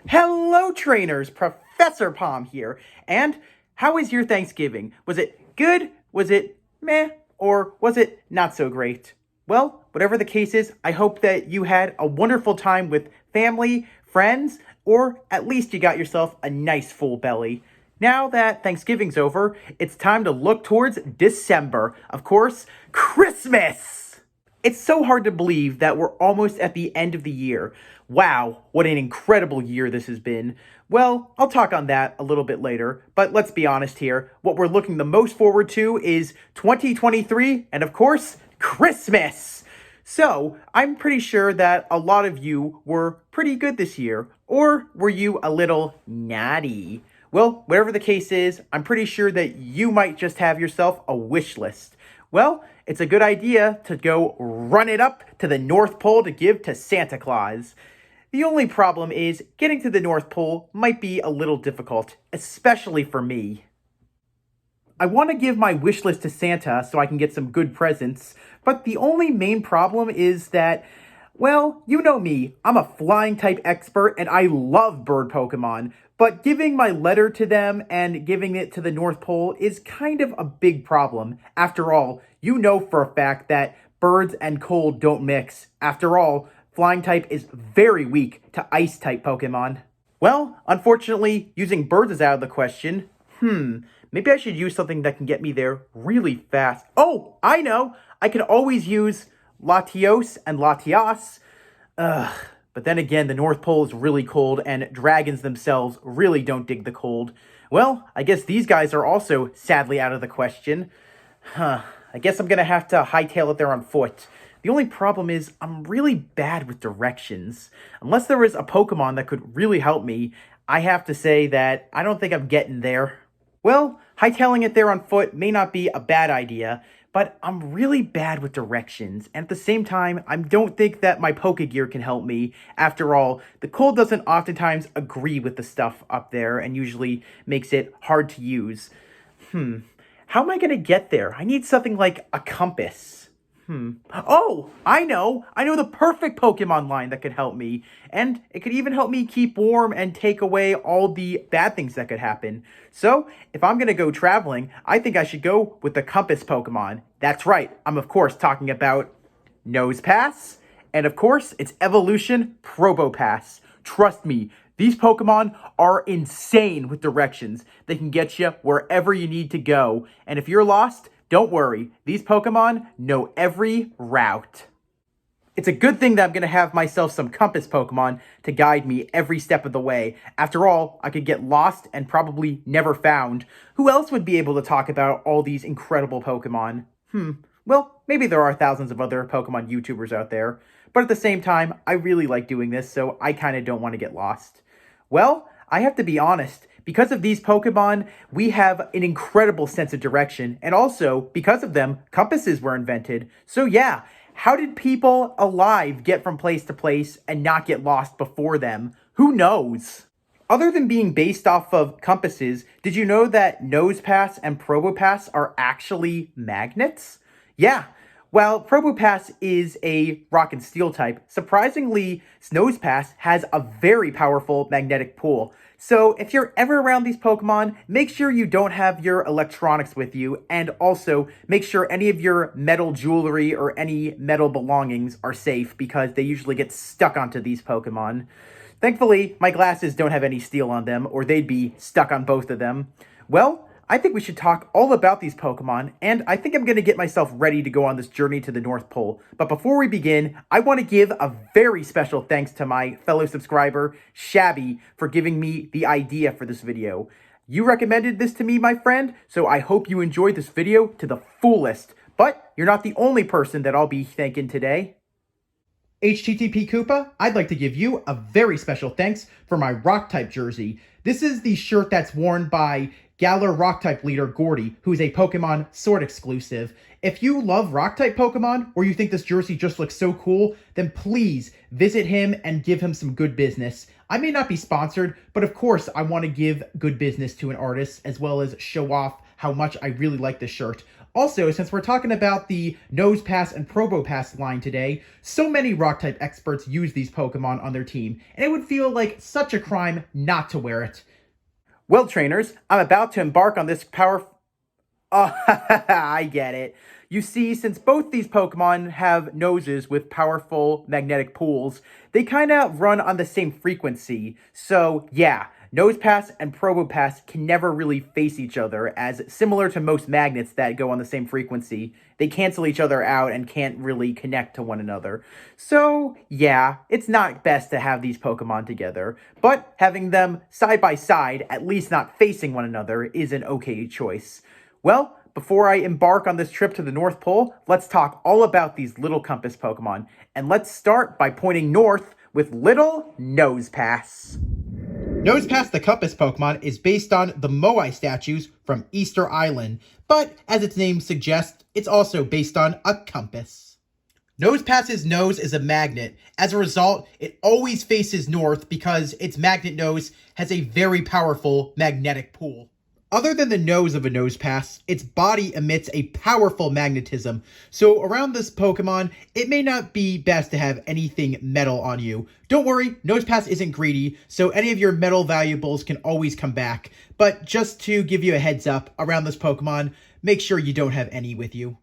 Hello, trainers! Professor Palm here. And how was your Thanksgiving? Was it good? Was it meh? Or was it not so great? Well, whatever the case is, I hope that you had a wonderful time with family, friends, or at least you got yourself a nice full belly. Now that Thanksgiving's over, it's time to look towards December. Of course, Christmas! It's so hard to believe that we're almost at the end of the year. Wow, what an incredible year this has been. Well, I'll talk on that a little bit later, but let's be honest here. What we're looking the most forward to is 2023, and of course, Christmas! So, I'm pretty sure that a lot of you were pretty good this year, or were you a little naughty? Well, whatever the case is, I'm pretty sure that you might just have yourself a wish list. Well, it's a good idea to go run it up to the North Pole to give to Santa Claus. The only problem is getting to the North Pole might be a little difficult, especially for me. I want to give my wish list to Santa so I can get some good presents, but the only main problem is that, well, you know me, I'm a flying type expert and I love bird Pokemon, but giving my letter to them and giving it to the North Pole is kind of a big problem. After all, you know for a fact that birds and cold don't mix. After all, flying type is very weak to ice type Pokemon. Well, unfortunately, using birds is out of the question. Maybe I should use something that can get me there really fast. Oh, I know! I can always use Latios and Latias. But then again, the North Pole is really cold, and dragons themselves really don't dig the cold. Well, I guess these guys are also sadly out of the question. I guess I'm gonna have to hightail it there on foot. The only problem is I'm really bad with directions. Unless there is a Pokemon that could really help me, I have to say that I don't think I'm getting there. Well, hightailing it there on foot may not be a bad idea, but I'm really bad with directions, and at the same time, I don't think that my Pokegear can help me. After all, the cold doesn't oftentimes agree with the stuff up there, and usually makes it hard to use. How am I gonna get there? I need something like a compass. Oh, I know the perfect Pokemon line that could help me, and it could even help me keep warm and take away all the bad things that could happen. So, if I'm gonna go traveling, I think I should go with the compass Pokemon. That's right, I'm of course talking about Nosepass, and of course, its evolution, Probopass. Trust me, these Pokemon are insane with directions. They can get you wherever you need to go, and if you're lost, don't worry, these Pokemon know every route. It's a good thing that I'm going to have myself some compass Pokemon to guide me every step of the way. After all, I could get lost and probably never found. Who else would be able to talk about all these incredible Pokemon? Well, maybe there are thousands of other Pokemon YouTubers out there. But at the same time, I really like doing this, so I kind of don't want to get lost. Well, I have to be honest. Because of these Pokemon, we have an incredible sense of direction, and also, because of them, compasses were invented. So yeah, how did people alive get from place to place and not get lost before them? Who knows? Other than being based off of compasses, did you know that Nosepass and Probopass are actually magnets? Yeah. While Probopass is a rock and steel type, surprisingly, Nosepass has a very powerful magnetic pull. So if you're ever around these Pokemon, make sure you don't have your electronics with you, and also make sure any of your metal jewelry or any metal belongings are safe, because they usually get stuck onto these Pokemon. Thankfully, my glasses don't have any steel on them, or they'd be stuck on both of them. Well, I think we should talk all about these Pokemon, and I think I'm going to get myself ready to go on this journey to the North Pole. But before we begin, I want to give a very special thanks to my fellow subscriber, Shabby, for giving me the idea for this video. You recommended this to me, my friend, so I hope you enjoyed this video to the fullest. But you're not the only person that I'll be thanking today. HTTP Koopa, I'd like to give you a very special thanks for my Rock-type jersey. This is the shirt that's worn by Galar Rock-type leader Gordy, who is a Pokemon Sword exclusive. If you love Rock-type Pokemon, or you think this jersey just looks so cool, then please visit him and give him some good business. I may not be sponsored, but of course I want to give good business to an artist, as well as show off how much I really like this shirt. Also, since we're talking about the Nosepass and Probopass line today, so many Rock-type experts use these Pokemon on their team, and it would feel like such a crime not to wear it. Well, trainers, I'm about to embark on this Oh, I get it. You see, since both these Pokemon have noses with powerful magnetic pools, they kind of run on the same frequency. So, yeah, Nosepass and Probopass can never really face each other, as similar to most magnets that go on the same frequency, they cancel each other out and can't really connect to one another. So, yeah, it's not best to have these Pokemon together, but having them side by side, at least not facing one another, is an okay choice. Well, before I embark on this trip to the North Pole, let's talk all about these little compass Pokemon. And let's start by pointing north with little Nosepass. Nosepass the compass Pokemon is based on the Moai statues from Easter Island, but as its name suggests, it's also based on a compass. Nosepass's nose is a magnet. As a result, it always faces north because its magnet nose has a very powerful magnetic pull. Other than the nose of a Nosepass, its body emits a powerful magnetism, so around this Pokemon, it may not be best to have anything metal on you. Don't worry, Nosepass isn't greedy, so any of your metal valuables can always come back, but just to give you a heads up, around this Pokemon, make sure you don't have any with you.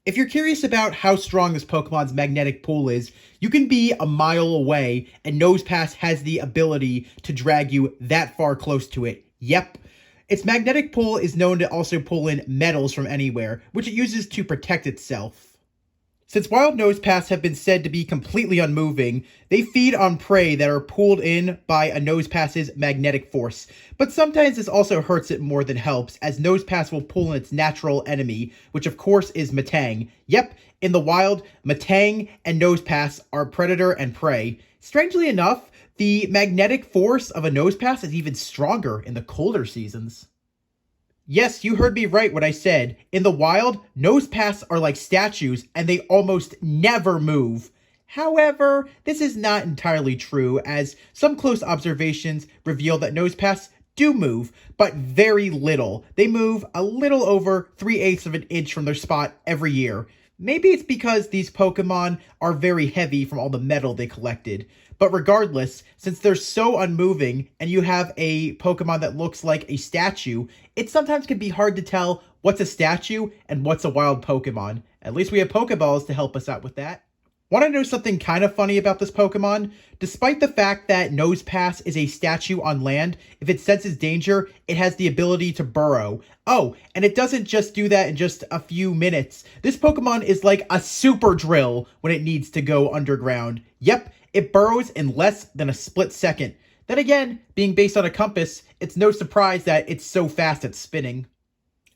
If you're curious about how strong this Pokemon's magnetic pull is, you can be a mile away, and Nosepass has the ability to drag you that far close to it. Yep. Its magnetic pull is known to also pull in metals from anywhere, which it uses to protect itself. Since wild Nosepass have been said to be completely unmoving, they feed on prey that are pulled in by a Nosepass's magnetic force. But sometimes this also hurts it more than helps, as Nosepass will pull in its natural enemy, which of course is Metang. Yep, in the wild, Metang and Nosepass are predator and prey. Strangely enough, the magnetic force of a Nosepass is even stronger in the colder seasons. Yes, you heard me right when I said, in the wild, Nosepass are like statues and they almost never move. However, this is not entirely true, as some close observations reveal that Nosepass do move, but very little. They move a little over 3/8 of an inch from their spot every year. Maybe it's because these Pokemon are very heavy from all the metal they collected. But regardless, since they're so unmoving and you have a Pokemon that looks like a statue, it sometimes can be hard to tell what's a statue and what's a wild Pokemon. At least we have Pokeballs to help us out with that. Want to know something kind of funny about this Pokemon? Despite the fact that Nosepass is a statue on land, if it senses danger, it has the ability to burrow. Oh, and it doesn't just do that in just a few minutes. This Pokemon is like a super drill when it needs to go underground. Yep, it burrows in less than a split second. Then again, being based on a compass, it's no surprise that it's so fast at spinning.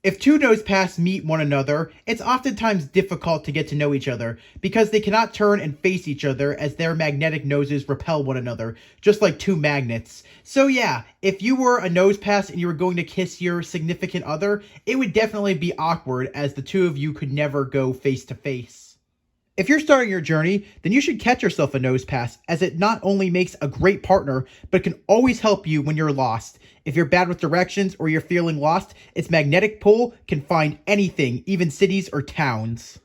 If two Nosepass meet one another, it's oftentimes difficult to get to know each other, because they cannot turn and face each other as their magnetic noses repel one another, just like two magnets. So yeah, if you were a Nosepass and you were going to kiss your significant other, it would definitely be awkward, as the two of you could never go face to face. If you're starting your journey, then you should catch yourself a Nosepass, as it not only makes a great partner, but can always help you when you're lost. If you're bad with directions or you're feeling lost, its magnetic pull can find anything, even cities or towns.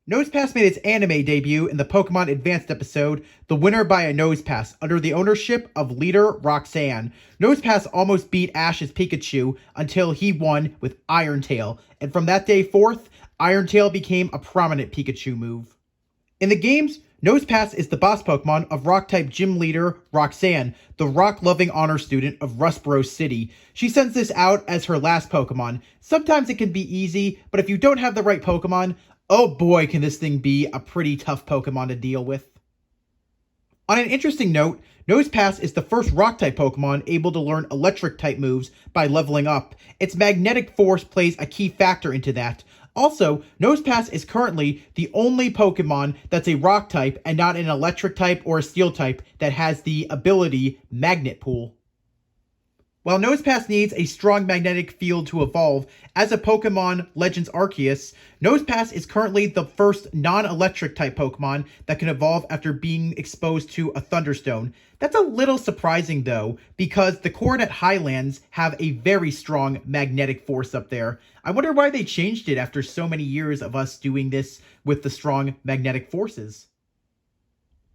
Nosepass made its anime debut in the Pokemon Advanced episode, The Winner by a Nosepass, under the ownership of leader Roxanne. Nosepass almost beat Ash's Pikachu until he won with Iron Tail, and from that day forth, Iron Tail became a prominent Pikachu move. In the games, Nosepass is the boss Pokemon of Rock-type gym leader Roxanne, the rock-loving honor student of Rustboro City. She sends this out as her last Pokemon. Sometimes it can be easy, but if you don't have the right Pokemon, oh boy can this thing be a pretty tough Pokemon to deal with. On an interesting note, Nosepass is the first Rock-type Pokemon able to learn Electric-type moves by leveling up. Its magnetic force plays a key factor into that. Also, Nosepass is currently the only Pokemon that's a Rock-type and not an Electric-type or a Steel-type that has the ability Magnet Pool. While Nosepass needs a strong magnetic field to evolve, as a Pokemon Legends Arceus, Nosepass is currently the first non-electric type Pokemon that can evolve after being exposed to a Thunderstone. That's a little surprising though, because the Coronet Highlands have a very strong magnetic force up there. I wonder why they changed it after so many years of us doing this with the strong magnetic forces.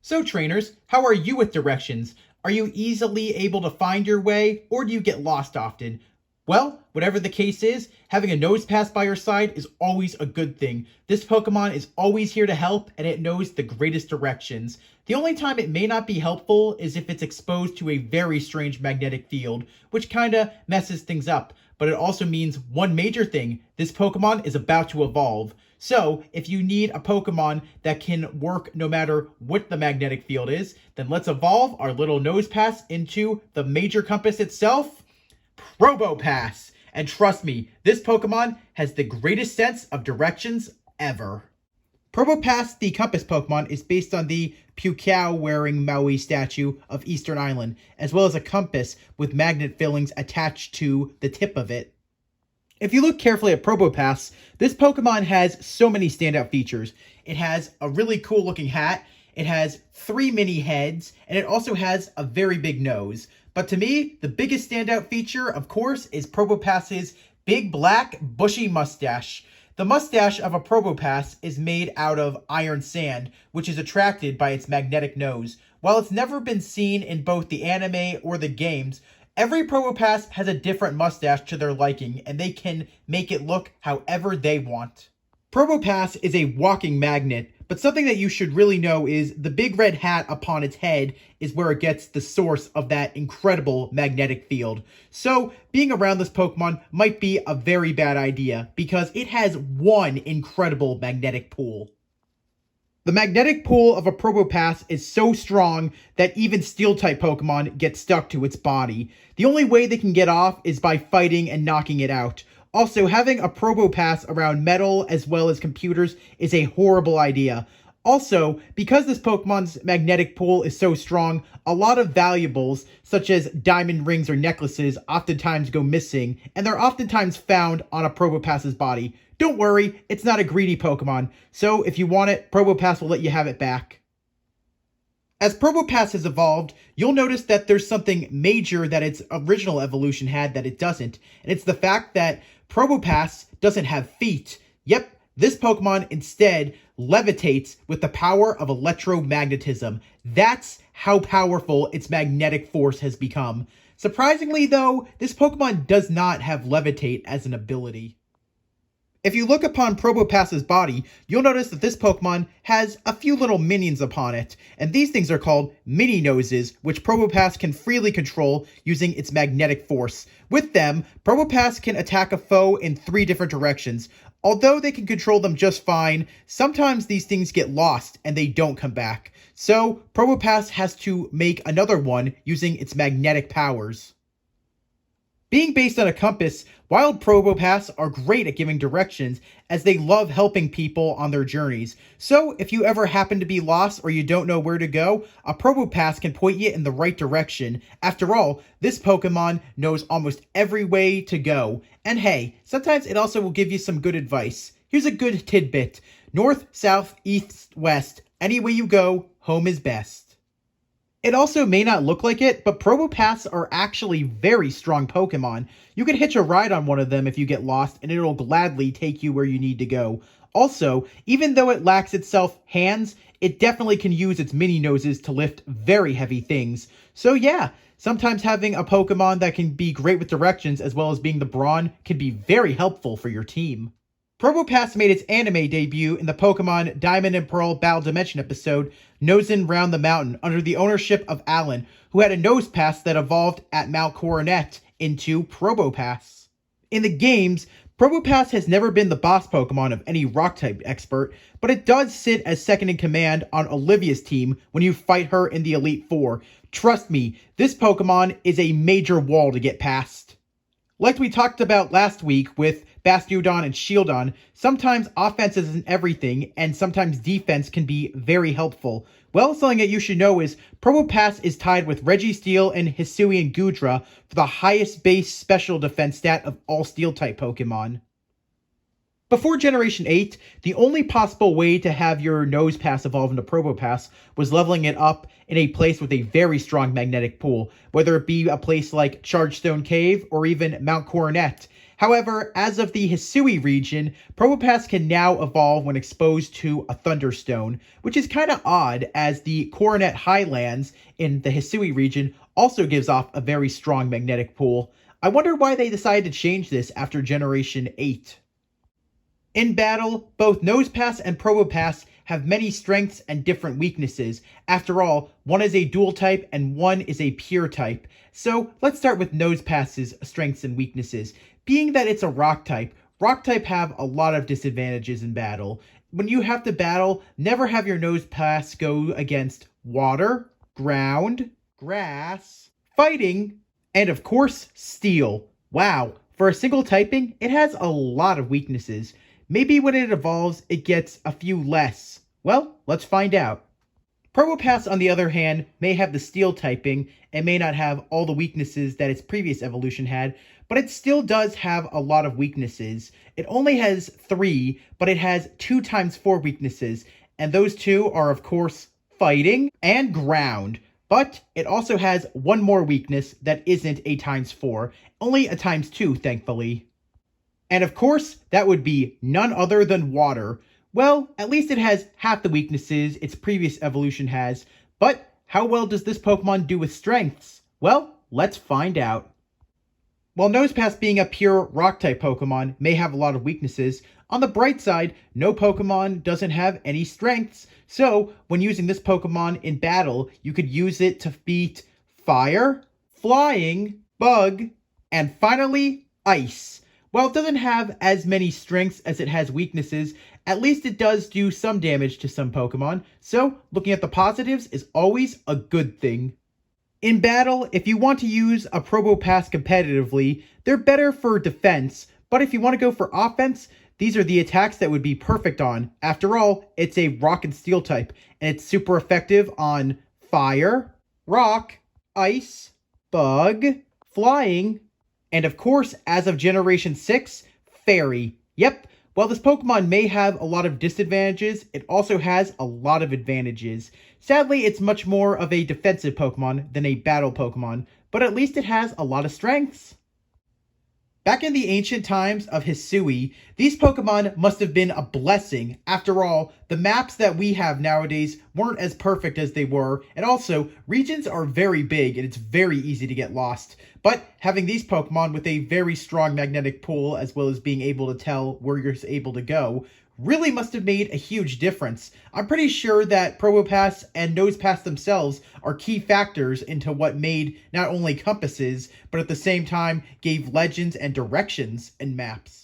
So trainers, how are you with directions? Are you easily able to find your way, or do you get lost often? Well, whatever the case is, having a Nosepass by your side is always a good thing. This Pokemon is always here to help, and it knows the greatest directions. The only time it may not be helpful is if it's exposed to a very strange magnetic field, which kinda messes things up. But it also means one major thing: this Pokemon is about to evolve. So, if you need a Pokemon that can work no matter what the magnetic field is, then let's evolve our little Nosepass into the major compass itself, Probopass. And trust me, this Pokemon has the greatest sense of directions ever. Probopass, the compass Pokemon, is based on the Pukiao-wearing Maui statue of Eastern Island, as well as a compass with magnet fillings attached to the tip of it. If you look carefully at Probopass, this Pokemon has so many standout features. It has a really cool looking hat, it has 3 mini heads, and it also has a very big nose. But to me, the biggest standout feature, of course, is Probopass's big black bushy mustache. The mustache of a Probopass is made out of iron sand, which is attracted by its magnetic nose. While it's never been seen in both the anime or the games, every Probopass has a different mustache to their liking, and they can make it look however they want. Probopass is a walking magnet, but something that you should really know is the big red hat upon its head is where it gets the source of that incredible magnetic field. So, being around this Pokemon might be a very bad idea, because it has one incredible magnetic pull. The magnetic pull of a Probopass is so strong that even Steel-type Pokemon get stuck to its body. The only way they can get off is by fighting and knocking it out. Also, having a Probopass around metal as well as computers is a horrible idea. Also, because this Pokemon's magnetic pull is so strong, a lot of valuables, such as diamond rings or necklaces, oftentimes go missing, and they're oftentimes found on a Probopass's body. Don't worry, it's not a greedy Pokemon, so if you want it, Probopass will let you have it back. As Probopass has evolved, you'll notice that there's something major that its original evolution had that it doesn't, and it's the fact that Probopass doesn't have feet. Yep, this Pokemon instead levitates with the power of electromagnetism. That's how powerful its magnetic force has become. Surprisingly though, this Pokemon does not have levitate as an ability. If you look upon Probopass's body, you'll notice that this Pokemon has a few little minions upon it, and these things are called mini noses, which Probopass can freely control using its magnetic force. With them, Probopass can attack a foe in 3 different directions. Although they can control them just fine, sometimes these things get lost and they don't come back. So, Probopass has to make another one using its magnetic powers. Being based on a compass, wild Probopass are great at giving directions as they love helping people on their journeys. So if you ever happen to be lost or you don't know where to go, a Probopass can point you in the right direction. After all, this Pokemon knows almost every way to go. And hey, sometimes it also will give you some good advice. Here's a good tidbit. North, south, east, west, any way you go, home is best. It also may not look like it, but Probopass are actually very strong Pokemon. You can hitch a ride on one of them if you get lost, and it'll gladly take you where you need to go. Also, even though it lacks itself hands, it definitely can use its mini noses to lift very heavy things. So yeah, sometimes having a Pokemon that can be great with directions as well as being the brawn can be very helpful for your team. Probopass made its anime debut in the Pokemon Diamond and Pearl Battle Dimension episode, Nosin' Round the Mountain, under the ownership of Alan, who had a Nosepass that evolved at Mount Coronet into Probopass. In the games, Probopass has never been the boss Pokemon of any Rock-type expert, but it does sit as second in command on Olivia's team when you fight her in the Elite Four. Trust me, this Pokemon is a major wall to get past. Like we talked about last week with Bastiodon and Shieldon, sometimes offense isn't everything, and sometimes defense can be very helpful. Well, something that you should know is Probopass is tied with Registeel and Hisui and Gudra for the highest base special defense stat of all Steel-type Pokemon. Before Generation 8, the only possible way to have your Nosepass evolve into Probopass was leveling it up in a place with a very strong magnetic pull, whether it be a place like Chargestone Cave or even Mount Coronet. However, as of the Hisui region, Probopass can now evolve when exposed to a Thunderstone, which is kind of odd as the Coronet Highlands in the Hisui region also gives off a very strong magnetic pull. I wonder why they decided to change this after Generation 8. In battle, both Nosepass and Probopass have many strengths and different weaknesses. After all, one is a dual type and one is a pure type. So let's start with Nosepass's strengths and weaknesses. Being that it's a rock type have a lot of disadvantages in battle. When you have to battle, never have your Nosepass go against water, ground, grass, fighting, and of course, steel. Wow, for a single typing, it has a lot of weaknesses. Maybe when it evolves, it gets a few less. Well, let's find out. Probopass, on the other hand, may have the steel typing and may not have all the weaknesses that its previous evolution had, but it still does have a lot of weaknesses. It only has 3, but it has 2 times 4 weaknesses, and those 2 are, of course, fighting and ground. But it also has one more weakness that isn't a times 4, only a times 2, thankfully. And of course, that would be none other than water. Well, at least it has half the weaknesses its previous evolution has, but how well does this Pokemon do with strengths? Well, let's find out. While Nosepass being a pure Rock-type Pokemon may have a lot of weaknesses, on the bright side, no Pokemon doesn't have any strengths, so when using this Pokemon in battle, you could use it to beat Fire, Flying, Bug, and finally, Ice. While it doesn't have as many strengths as it has weaknesses, at least it does do some damage to some Pokemon, so looking at the positives is always a good thing. In battle, if you want to use a Probopass competitively, they're better for defense, but if you want to go for offense, these are the attacks that would be perfect on. After all, it's a Rock and Steel type, and it's super effective on Fire, Rock, Ice, Bug, Flying, and of course, as of Generation 6, Fairy. Yep, while this Pokemon may have a lot of disadvantages, it also has a lot of advantages. Sadly, it's much more of a defensive Pokemon than a battle Pokemon, but at least it has a lot of strengths. Back in the ancient times of Hisui, these Pokemon must have been a blessing. After all, the maps that we have nowadays weren't as perfect as they were, and also, regions are very big and it's very easy to get lost. But having these Pokemon with a very strong magnetic pull, as well as being able to tell where you're able to go, really must have made a huge difference. I'm pretty sure that Probopass and Nosepass themselves are key factors into what made not only compasses, but at the same time gave legends and directions in maps.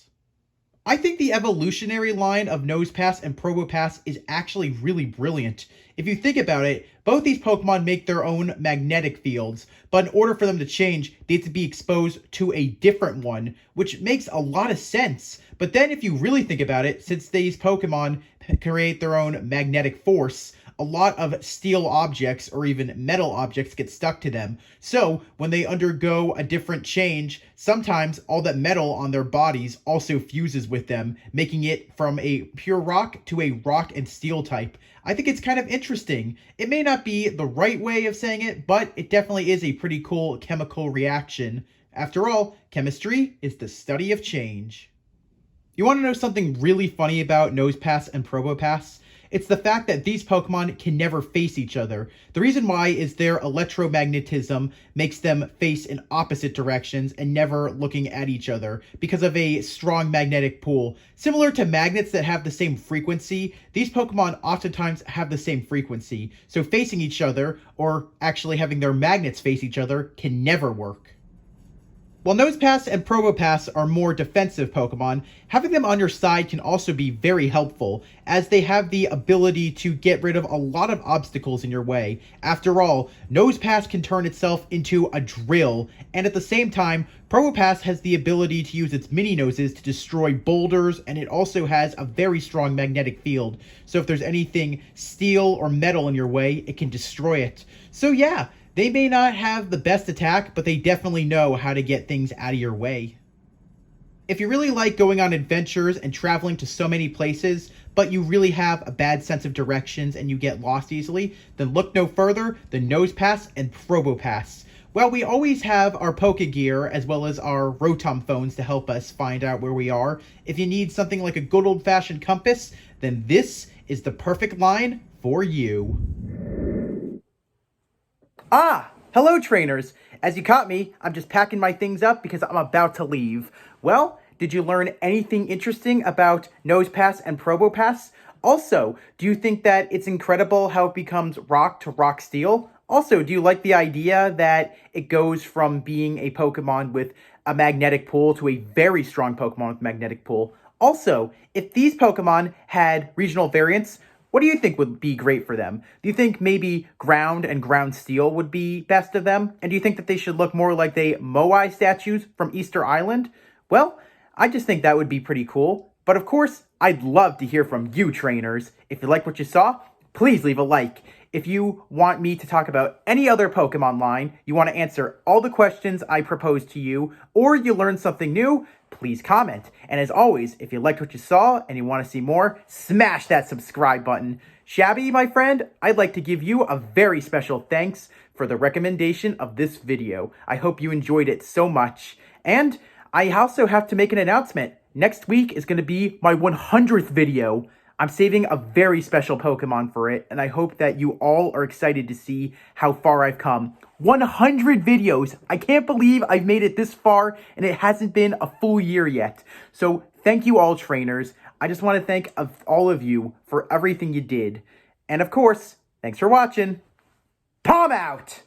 I think the evolutionary line of Nosepass and Probopass is actually really brilliant. If you think about it, both these Pokemon make their own magnetic fields, but in order for them to change, they have to be exposed to a different one, which makes a lot of sense. But then if you really think about it, since these Pokemon create their own magnetic force, a lot of steel objects or even metal objects get stuck to them. So when they undergo a different change, sometimes all that metal on their bodies also fuses with them, making it from a pure rock to a rock and steel type. I think it's kind of interesting. It may not be the right way of saying it, but it definitely is a pretty cool chemical reaction. After all, chemistry is the study of change. You want to know something really funny about Nosepass and Probopass? It's the fact that these Pokemon can never face each other. The reason why is their electromagnetism makes them face in opposite directions and never looking at each other because of a strong magnetic pull. Similar to magnets that have the same frequency, these Pokemon oftentimes have the same frequency. So facing each other, or actually having their magnets face each other, can never work. While Nosepass and Probopass are more defensive Pokemon, having them on your side can also be very helpful, as they have the ability to get rid of a lot of obstacles in your way. After all, Nosepass can turn itself into a drill, and at the same time, Probopass has the ability to use its mini noses to destroy boulders, and it also has a very strong magnetic field. So if there's anything steel or metal in your way, it can destroy it. So yeah, they may not have the best attack, but they definitely know how to get things out of your way. If you really like going on adventures and traveling to so many places, but you really have a bad sense of directions and you get lost easily, then look no further than Nosepass and Probopass. Well, we always have our Pokegear as well as our Rotom phones to help us find out where we are. If you need something like a good old-fashioned compass, then this is the perfect line for you. Ah, hello trainers. As you caught me, I'm just packing my things up because I'm about to leave. Well, did you learn anything interesting about Nosepass and Probopass? Also, do you think that it's incredible how it becomes rock to rock steel? Also, do you like the idea that it goes from being a Pokemon with a magnetic pull to a very strong Pokemon with magnetic pull? Also, if these Pokemon had regional variants, what do you think would be great for them? Do you think maybe ground and ground steel would be best of them? And do you think that they should look more like the Moai statues from Easter Island? Well, I just think that would be pretty cool. But of course, I'd love to hear from you trainers. If you like what you saw, please leave a like. If you want me to talk about any other Pokemon line, you want to answer all the questions I propose to you, or you learn something new, please comment. And as always, if you liked what you saw and you want to see more, smash that subscribe button. Shabby, my friend, I'd like to give you a very special thanks for the recommendation of this video. I hope you enjoyed it so much. And I also have to make an announcement. Next week is going to be my 100th video. I'm saving a very special Pokemon for it, and I hope that you all are excited to see how far I've come. 100 videos! I can't believe I've made it this far, and it hasn't been a full year yet. So thank you all, trainers. I just want to thank all of you for everything you did. And of course, thanks for watching. Palm out!